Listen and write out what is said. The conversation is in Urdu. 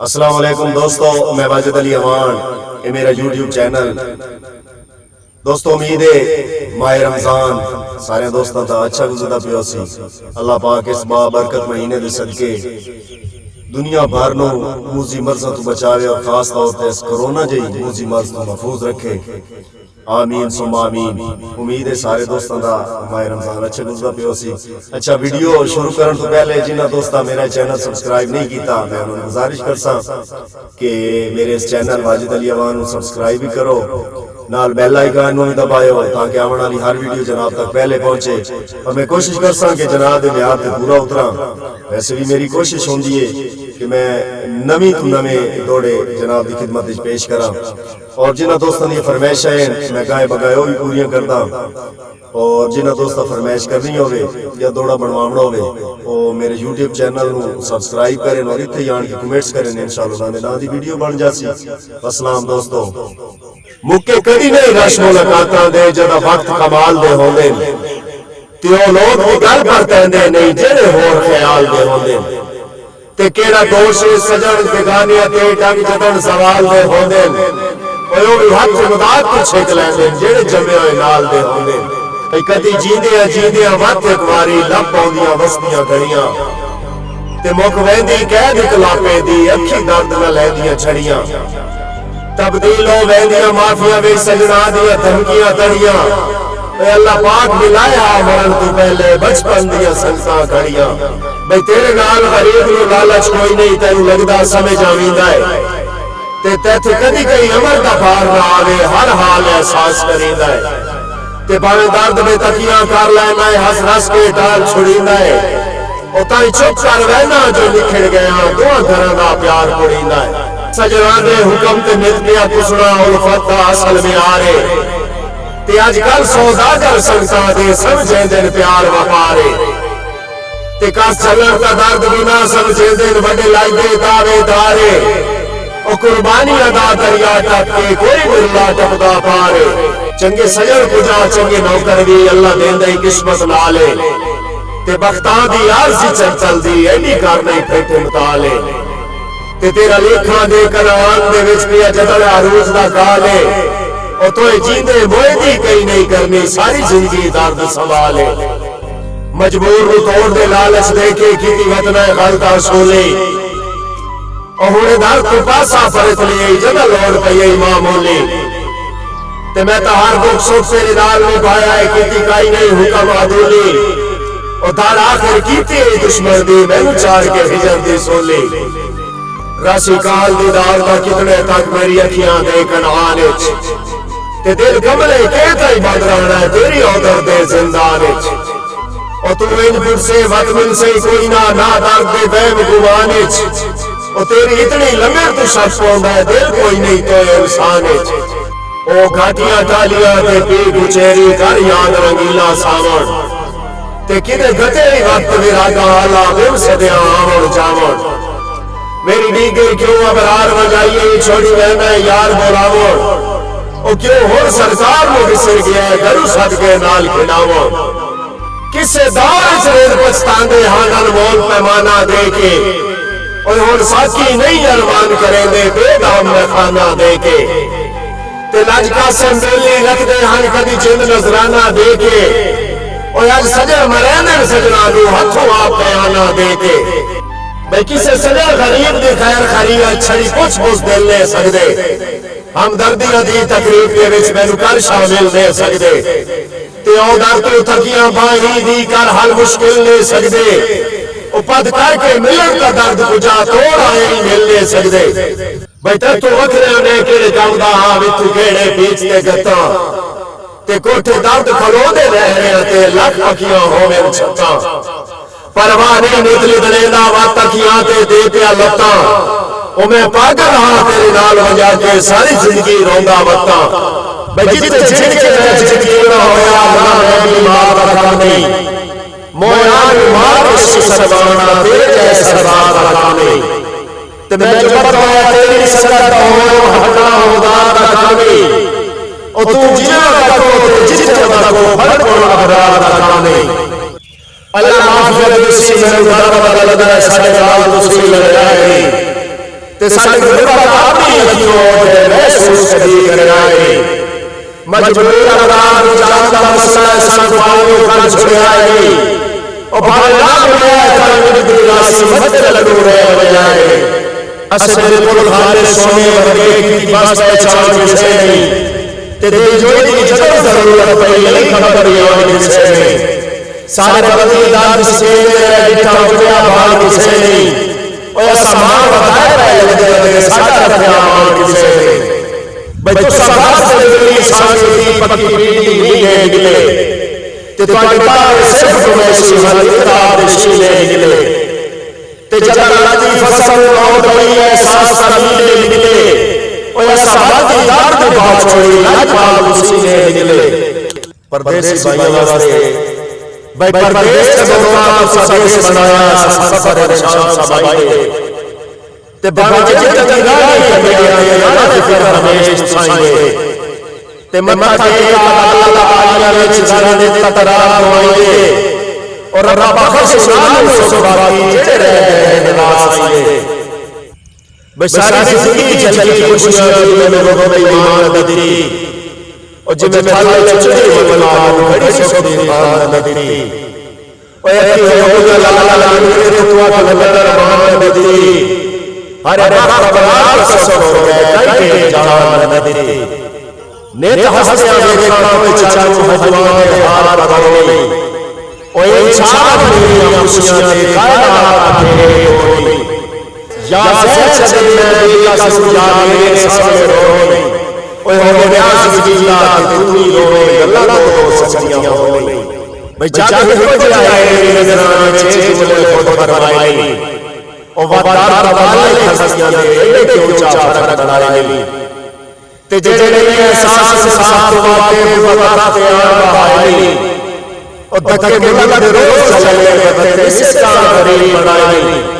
السلام علیکم دوستو، میں واجد علی امان، یہ میرا یوٹیوب چینل۔ دوستو امید ہے ماہ رمضان سارے دوستوں کا اچھا گزرتا پیا سی۔ اللہ پاک اس بابرکت مہینے دے صدقے دنیا بھر نو موذی مرضاں تو بچاوے اور خاص طور تے اس کرونا جئی موذی مرض تو محفوظ رکھے۔ آمین ثم آمین۔ امید ہے سارے دوستوں دا ماہ رمضان اچھا گزرا پیا سی۔ اچھا ویڈیو شروع کرن تو پہلے جنہاں دوستاں میرا چینل سبسکرائب نہیں کیتا، میں انہوں نے گزارش کرساں کہ میرے اس چینل واجد علی امان کو سبسکرائب بھی کرو، نال بیل آئیکن نو بھی دبایو تاکہ آنے والی ہر ویڈیو جناب تک پہلے پہنچے۔ اور میں کوشش کرساں کہ جناب دے معیار تے پورا اتراں۔ ویسے بھی میری کوشش ہوندی ہے کہ میں نویں تو نویں دوڑے جناب دی خدمت وچ پیش کراں، اور جنہاں دوستاں دی فرمائشاں ہیں میں گائے بگائے وہ بھی پوریاں کردا۔ اور جنہاں دوستاں فرمائش کرنی ہوے یا دوڑا بنواونا ہوے وہ میرے یوٹیوب چینل نو سبسکرائب کریں اور اتھے آن کے کمنٹس کریں، انشاءاللہ نال دی ویڈیو بن جاسی۔ السلام دوستو، مکے کدی نہیں رش ملاقاتاں دے جدا وقت کمال دے ہوندے، تے او لوگ دی گل پر کہندے نہیں جڑے ہور خیال دے ہوندے، تے کیڑا دوش سجن بگانیاں تے ڈنگ جدن سوال دے ہوندے، او بھی حق مداد تو چھک لیندے جڑے جمے ہوئے نال دے ہوندے۔ کدی جیندیاں جیندیاں وقت ایک واری لب پاؤندیاں وسطیاں گھڑیاں، تے مک ویندی قید کلاپے دی اکھی درد نہ لیندیاں چھڑیاں، تبدیل ہو ویندیاں معافیاں وی سجنا دیاں دھمکیاں تڑیاں، اے اللہ پاک ملایا مرن تو پہلے بچپن دیاں سنگتاں گھڑیاں۔ بھئی تیرے نال غریب نو لالچ کوئی نہیں، تینوں لگدا سمجھ آویندا ہے، تے تیتھ کدی کئی عمر دا بھار نہ آوے، ہر حال احساس کریندا ہے، تے باویں درد میں تکیاں کر لینا ہے، ہس رس کے ڈال چھڑیندا ہے، او تائی چپ کر وینا جو نکھڑ گیا دعا گھراں دا پیار پڑیندا ہے۔ سجنا دے حکم تے نت پیا کسنا الفت دا اصل میں آرے، تے اج کل سوداگر سنگتاں دے سمجھیں دن پیار وفارے، تے کس چلن کا درد بھی نہ سمجھیں دن وڈے لائدے دعوے دارے، او قربانی ادا دریا ٹپ کے کوئی برلا ٹپدا پارے۔ چنگے سجن کجا چنگے نوکر بھی اللہ دیندے قسمت نالے، تے بختاں دی عارضی چل دی ایڈی کرنے پھیٹے مطالے، تے تیرا لکھاں دے کنان دے وچ پیا جدڑ عروج دا گالے، او توئے جیندے موئے دی کئی نہیں کرنی ساری زندگی درد سنبھالے۔ مجبور نو توڑ دے لالچ دے کے کیتی وطنہ غلط اصولے، او ہونے در تو پاسا پرت لیے جدہ لوڑ پئیے معمولی، تے میں تا ہر دکھ سکھ سے نال میں پایا ہے کیتی کائی نہیں حکم عدولی، او دار آخر کیتی ہے دشمن دی میں نو چار کے ہجر دی سولی۔ راسی کال دیدار دا کتنے تک میری اکھیاں دے کنعانچ، تے دل کملے کہتا ہی بدرانا ہے تیری عودر دے زندانچ، او تو ان پر سے وطمن سے کوئی نہ درد دے بیم گوانچ، او تیری اتنی لمر تو شخص پوندا ہے دل کوئی نہیں تو انسانچ، او گھاٹیاں ٹالیاں تے پی گچیری کر یاد رنگیلا سامن، تے کدے گھٹے وقت میرا گالا بیم سدیاں آمن جامن، میری ڈیگر کیوں ابرار وجائیے چھوڑی لینا یار بولاون، او کیوں ہور سرکار مو بسر گیا ہے گھرو سٹ کے نال کھلاون، کسے دار چرید پچھتان دے ہانن مول پیمانہ دے کے، اور ہون ساکی نہیں ارمان کریں دے بے دام میں خانہ دے کے، تے لاج قاسم بیلی رکھ دے ہن کدی چند نظرانہ دے کے، اور آج سجر مرینر سجرانو ہتھوں آپ پیانہ دے کے، بھئی کسے سجر غریب دی خیر خریہ چھڑی کچھ بس دل لے سکدے، ہم دردیاں دی تقریب کے وچ میں نکر شامل دے سکدے، تے او در تو تھکیاں باہی دی کر حل مشکل لے سکدے، او پد کر کے ملن کا درد کجا توڑ آئے ہی مل لے سکدے، بھئی تک تو وکھرے ہونے کیڑے کام دا ویتو کیڑے بیچتے گتا، تے کوٹھے درد کھلو دے رہ رہے تے لکھ اکیاں ہوئے چھتا، پروانے نتلی دلینا وات تکیاں تے دے پیا لتا، او میں پاگل رہا تیرے نال وجہ کے ساری زندگی روندا وطا، بھئی جتے جھڑ کے میں جھڑکی نہ ہویا اللہ میں بیمار رکھا نہیں، مویان مار اسی سبانا تیرے جیسا بات رکھا نہیں، تے میں جو بتایا تیری سکت ہو ہٹا ہو دار رکھا نہیں، او تو جنا رکھو تے جتنے رکھو ہر کونا برار رکھا نہیں۔ اللہ معافیت بسی میں ادھار بدل دے سارے جلال تسلیل لگائے تے ساڈے غربت اپنی لگیوں تے محسوس کری کرائے مجبور آدار جان دا مسئلہ سانو پاؤ کر چھڑیا ہے او بھائی نام ہے کر دی راسی مت لگو رہے بجائے اسے بالکل خالص سونے ورگے کی بس پہچان کسے نہیں تے دل جوئی دی جدر ضرورت پئی نہیں خبر یاد کسے نہیں سارے بدلی دار سے بیٹھا اٹھیا بھال کسے نہیں او ایسا مان بتائے رہے لگے ساڈا رکھیا مان کسے نہیں بھئی تو سبار سے دلی سانگی دی پکی پیٹی نہیں گئے نکلے تے تواڈے پاوے صرف تمیسی حل اتراب شیلے نکلے تے جگہ راجی فصل موت ہوئی احساس تمیلے نکلے او ایسا باتی دارد بات چھوڑی لاجواب سینے نکلے پردیسی بھائیوں واسطے بھائی پردیس کا موقع سدیس بنایا سفر انشان سا بھائی تے باجے تنگائی کمیاں نہ فکر ہمیش سائیں تے متا کے اللہ آیا وچ زانے تکرار ہوئے اور رب بخش سنان سو باقی جڑے رہے نواز آئے بشاری زندگی چلی خوشیاں دی میں لوگوں میں ایمان دی اور جے میں پھل چڑی ملا بڑی سختی خان دی او ایک ہو لا لا لا میرے تو کا نظر مان دی ہر رب برابر سو ہو گئے کئی جان دی نیت ہسیا دیکھا وچ چاچو مجوان ہار بدلوئی او انسان میری خوشیاں تے کائنات تے ہوئی یا زید چلے کا سجا میرے سامنے روئی او ہو نیاز کی ذات تو ہی روئی اللہ تو سچیاں ہوئی بھئی جا کے ہو جائے میری نظراں چھ جملے خود فرمائی او وادار والے ہستیاں دے کیوں چا فرق ڈالی تے جڑے احساس ساتھ واتے وقت تے آئی او دکے ملت روز چلے تے اس کا غریب بنائی